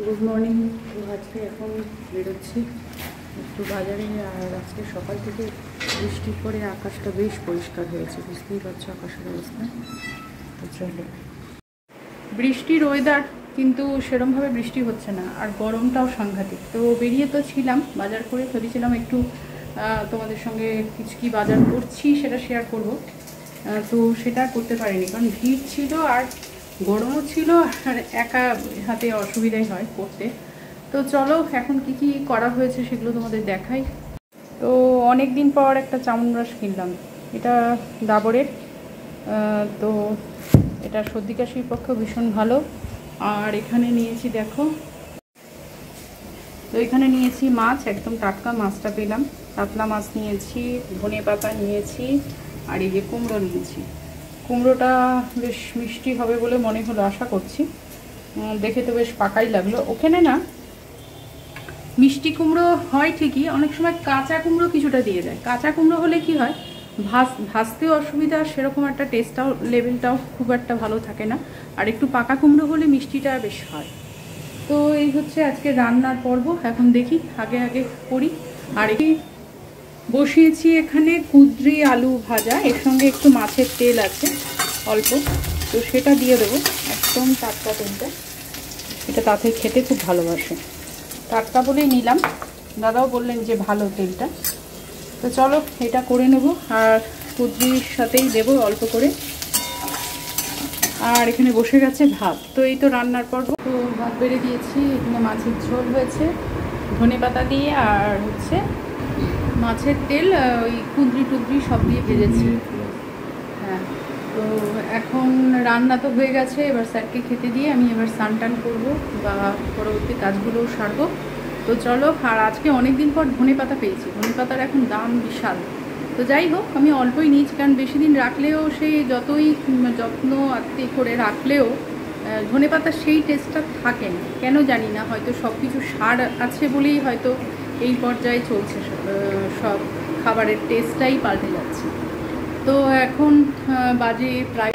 Good morning. তো আজকে এখন বেরোচ্ছি একটু বাজারে। আর আজকে সকাল থেকে বৃষ্টির পরে আকাশটা বেশ পরিষ্কার হয়েছে, বুঝতেই পারছো আকাশের অবস্থা। তো চলো, বৃষ্টির ওয়েদার কিন্তু সেরমভাবে বৃষ্টি হচ্ছে না, আর গরমটাও সাংঘাতিক। তো বেরিয়ে তো ছিলাম বাজার করে, ভেবেছিলাম একটু তোমাদের সঙ্গে কিছু কি বাজার করছি সেটা শেয়ার করব। তো সেটা করতে পারিনি, কারণ ভিড় ছিল আর গরমও ছিল, আর একা হাতে অসুবিধাই হয় করতে। তো চলো এখন কি কি করা হয়েছে সেগুলো তোমাদের দেখাই। তো অনেক দিন পর একটা চামড়াস কিনলাম, এটা ডাবরের। তো এটা সর্দি কাশির পক্ষে ভীষণ ভালো। আর এখানে নিয়েছি দেখো, তো এখানে নিয়েছি মাছ, একদম টাটকা মাছটা পেলাম। কাতলা মাছ নিয়েছি, ধনে পাতা নিয়েছি, আর এই যে কুমড়ো নিয়েছি। কুমড়োটা বেশ মিষ্টি হবে বলে মনে হলো, আশা করছি। দেখে তো বেশ পাকাই লাগলো। ওখানে না মিষ্টি কুমড়ো হয় ঠিকই, অনেক সময় কাঁচা কুমড়ো কিছুটা দিয়ে দেয়। কাঁচা কুমড়ো হলে কি হয়, ভাজতেও অসুবিধা, সেরকম একটা টেস্টটাও লেভেলটাও খুব একটা ভালো থাকে না। আর একটু পাকা কুমড়ো হলে মিষ্টিটা বেশ হয়। তো এই হচ্ছে আজকে রান্নার পর্ব। এখন দেখি আগে আগে করি। আর কি বসিয়েছি এখানে কুঁদরি আলু ভাজা, এর সঙ্গে একটু মাছের তেল আছে অল্প, তো সেটা দিয়ে দেবো। একদম টাটকা তেলটা, এটা তাতে খেতে খুব ভালোবাসে। টাটকা বলেই নিলাম, দাদাও বললেন যে ভালো তেলটা। তো চলো এটা করে নেব, আর কুঁদরির সাথেই দেবো অল্প করে। আর এখানে বসে গেছে ভাত। তো এই তো রান্নার পর্ব। তো ভাত বেড়ে দিয়েছি, এখানে মাছের ঝোল হয়েছে ধনে পাতা দিয়ে, আর হচ্ছে মাছের তেল, ওই কুঁদরি টুদরি সব দিয়ে ভেজেছি। হ্যাঁ, তো এখন রান্না তো হয়ে গেছে, এবার স্যারকে খেতে দিয়ে আমি এবার স্নান টান করবো বা পরবর্তী কাজগুলোও সারবো। তো চলো। আর আজকে অনেক দিন পর ধনে পাতা পেয়েছি, ধনে পাতার এখন দাম বিশাল। তো যাই হোক, আমি অল্পই নিয়েছি, কারণ বেশি দিন রাখলেও সেই যতই যত্ন আত্মি করে রাখলেও ধনে পাতার সেই টেস্টটা থাকে না, কেন জানি না। হয়তো সব কিছু সার আছে বলেই হয়তো এই পর্যায়ে চলছে, সব খাবারের টেস্টটাই পাল্টে যাচ্ছে। তো এখন বাজে প্রায়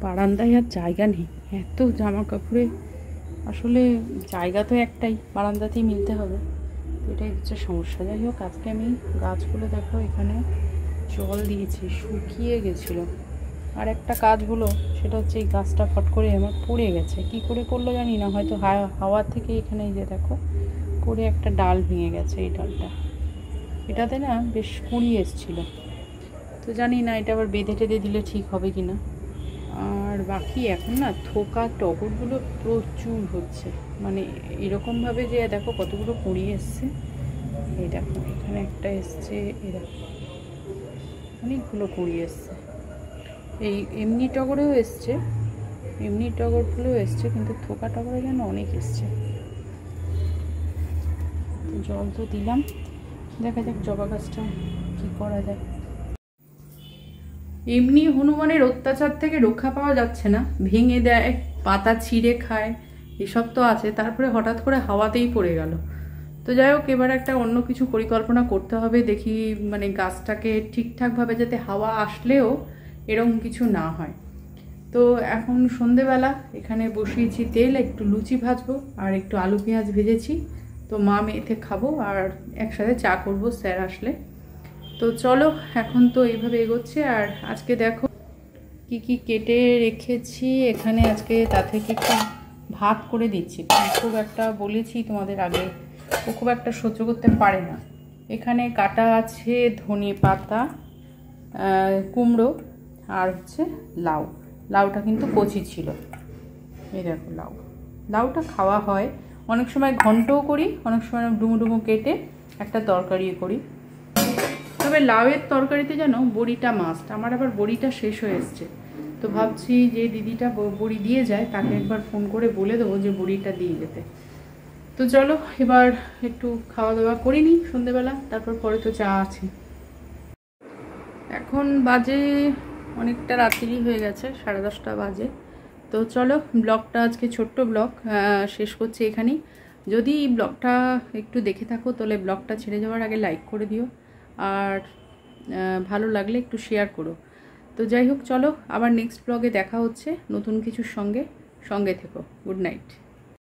বারান্দায় আর জায়গা নেই, এত জামা কাপড়ে আসলে জায়গা তো একটাই, বারান্দাতেই মিলতে হবে। এটাই হচ্ছে সমস্যা। যাই হোক, আজকে আমি গাছগুলো দেখো এখানে জল দিয়েছি, শুকিয়ে গেছিলো। আর একটা কাজ হলো, সেটা হচ্ছে এই গাছটা ফট করে আমার পড়ে গেছে। কি করে পড়লো জানি না, হয়তো হাওয়া থেকে এখানে এই যে দেখো পড়ে একটা ডাল ভেঙে গেছে। এই ডালটা, এটাতে না বেশ কুঁড়ি এসেছিলো। তো জানি না এটা আবার বেঁধে টেঁধে দিলে ঠিক হবে কি না। আর বাকি এখন না থোকা টগরগুলো প্রচুর হচ্ছে, মানে এরকমভাবে যে দেখো কতগুলো কুঁড়ি এসছে। এই দেখো এখানে একটা এসছে, এই দেখো অনেকগুলো কুঁড়ি এসছে। এই এমনি টগরেও এসছে, এমনি টগরগুলোও এসছে, কিন্তু থোকা টগরে যেন অনেক এসছে। তো জল তো দিলাম, দেখা যাক জবা গাছটা কী করা যায়। এমনি হনুমানের অত্যাচার থেকে রক্ষা পাওয়া যাচ্ছে না, ভেঙে দেয়, পাতা ছিঁড়ে খায়, এসব তো আছে। তারপরে হঠাৎ করে হাওয়াতেই পড়ে গেল। তো যাই হোক, এবার একটা অন্য কিছু পরিকল্পনা করতে হবে, দেখি মানে গাছটাকে ঠিকঠাকভাবে যাতে হাওয়া আসলেও এরকম কিছু না হয়। তো এখন সন্ধেবেলা এখানে বসিয়েছি তেল, একটু লুচি ভাজবো আর একটু আলু পেঁয়াজ ভেজেছি। তো মা মেয়েতে খাবো, আর একসাথে চা করবো স্যার আসলে। তো চলো এখন তো এইভাবে এগোচ্ছে। আর আজকে দেখো কি কি কেটে রেখেছি এখানে। আজকে তা থেকে একটু ভাত করে দিচ্ছি, খুব একটা বলেছি তোমাদের আগে, ও খুব একটা সহ্য করতে পারে না। এখানে কাটা আছে ধনে পাতা, কুমড়ো, আর হচ্ছে লাউ। লাউটা কিন্তু কচি ছিল। এই দেখো লাউটা খাওয়া হয়, অনেক সময় ঘন্টও করি, অনেক সময় ডুমো ডুমো কেটে একটা তরকারিও করি। তবে লাউয়ের তরকারিতে যেন বড়িটা মাস্ট। আমার আবার বড়িটা শেষ হয়ে এসছে, তো ভাবছি যে দিদিটা বড়ি দিয়ে যায় তাকে একবার ফোন করে বলে দেবো যে বড়িটা দিয়ে যেতে। তো চলো এবার একটু খাওয়া দাওয়া করে নিই সন্ধেবেলা, তারপর পরে তো চা আছে। এখন বাজে অনেকটা রাত্রি হয়ে গেছে, 10:30 বাজে। তো চলো ব্লগটা, আজকে ছোট্ট ব্লগ শেষ করছি এখানেই। যদি এই ব্লগটা একটু দেখে থাকো তাহলে ব্লগটা ছেড়ে যাওয়ার আগে লাইক করে দিও, আর ভালো লাগলে একটু শেয়ার করো। তো যাই হোক, চলো আবার নেক্সট ব্লগে দেখা হচ্ছে নতুন কিছুর সঙ্গে। সঙ্গে থেকো। Good night.